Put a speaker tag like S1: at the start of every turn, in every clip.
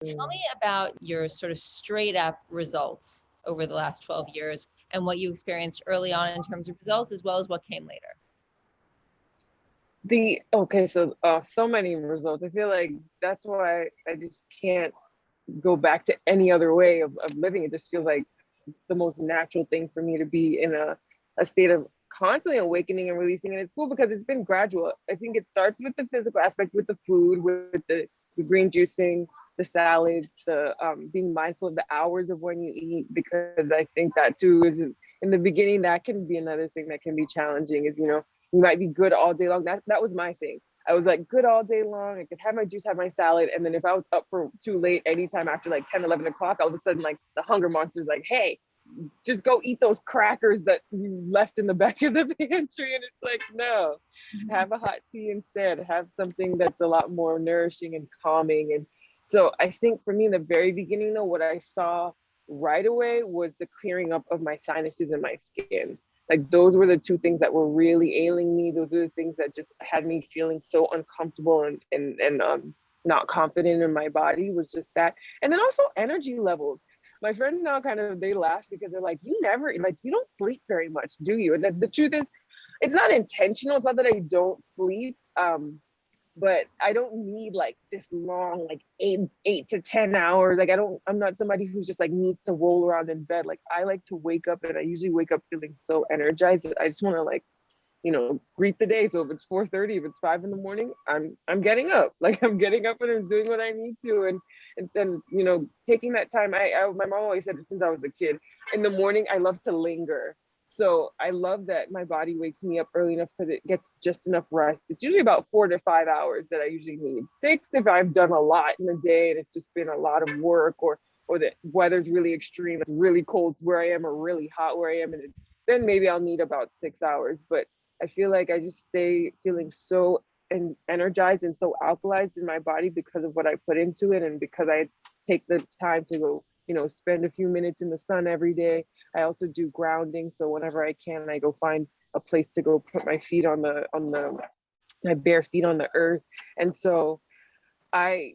S1: Tell me about your sort of straight up results over the last 12 years and what you experienced early on in terms of results, as well as what came later.
S2: So many results. I feel like that's why I just can't go back to any other way of living. It just feels like it's the most natural thing for me to be in a state of constantly awakening and releasing. And it's cool because it's been gradual. I think it starts with the physical aspect, with the food, with the green juicing, the salads, the being mindful of the hours of when you eat, because I think that too is in the beginning, that can be another thing that can be challenging is, you might be good all day long. That was my thing. I was like good all day long. I could have my juice, have my salad. And then if I was up for too late, anytime after like 10, 11 o'clock, all of a sudden like the hunger monster's like, hey, just go eat those crackers that you left in the back of the pantry. And it's like, no, have a hot tea instead. Have something that's a lot more nourishing and calming. And so I think for me in the very beginning though, what I saw right away was the clearing up of my sinuses and my skin. Like those were the two things that were really ailing me. Those are the things that just had me feeling so uncomfortable and not confident in my body, was just that. And then also energy levels. My friends now they laugh because they're like, you don't sleep very much, do you? And the truth is, it's not intentional. It's not that I don't sleep. But I don't need like this long, like 8 to 10 hours. Like I'm not somebody who's just like needs to roll around in bed. Like I like to wake up, and I usually wake up feeling so energized that I just want to like, greet the day. So if it's 4:30, if it's 5 in the morning, I'm getting up. Like I'm getting up and I'm doing what I need to. And then, taking that time, my mom always said it since I was a kid, in the morning, I love to linger. So I love that my body wakes me up early enough because it gets just enough rest. It's usually about 4 to 5 hours that I usually need. 6 if I've done a lot in the day and it's just been a lot of work, or the weather's really extreme. It's really cold where I am or really hot where I am. And then maybe I'll need about 6 hours. But I feel like I just stay feeling so energized and so alkalized in my body because of what I put into it, and because I take the time to go, spend a few minutes in the sun every day. I also do grounding, so whenever I can, I go find a place to go put my feet my bare feet on the earth. And so that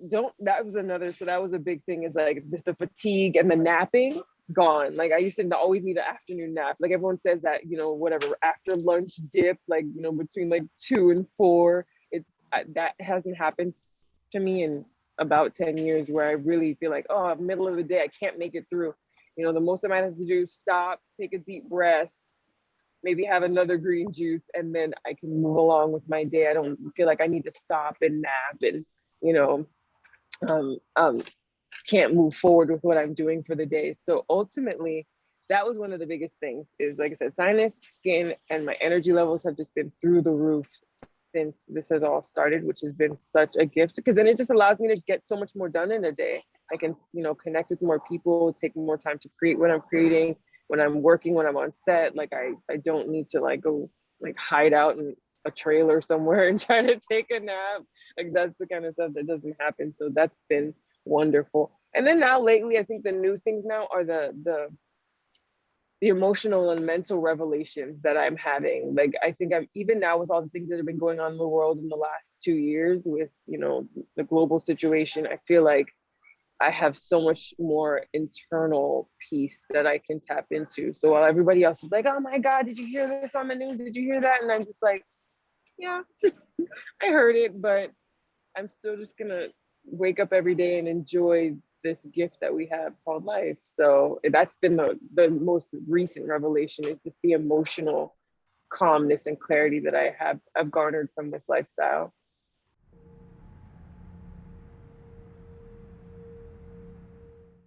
S2: was a big thing, is like just the fatigue and the napping gone. Like I used to always need an afternoon nap. Like everyone says that, whatever, after lunch dip, like, between like 2 and 4, that hasn't happened to me in about 10 years, where I really feel like, oh, middle of the day, I can't make it through. The most I might have to do is stop, take a deep breath, maybe have another green juice, and then I can move along with my day. I don't feel like I need to stop and nap and, you know, um, um, can't move forward with what I'm doing for the day. So ultimately, that was one of the biggest things, is like I said, sinus, skin, and my energy levels have just been through the roof since this has all started, which has been such a gift, because then it just allows me to get so much more done in a day. I can, connect with more people, take more time to create what I'm creating, when I'm working, when I'm on set. Like I don't need to like go like hide out in a trailer somewhere and try to take a nap. Like that's the kind of stuff that doesn't happen. So that's been wonderful. And then now lately, I think the new things now are the emotional and mental revelations that I'm having. Like I think I'm, even now with all the things that have been going on in the world in the last 2 years with, the global situation, I feel like I have so much more internal peace that I can tap into. So while everybody else is like, oh my God, did you hear this on the news? Did you hear that? And I'm just like, yeah, I heard it, but I'm still just gonna wake up every day and enjoy this gift that we have called life. So that's been the most recent revelation, is just the emotional calmness and clarity that I've garnered from this lifestyle.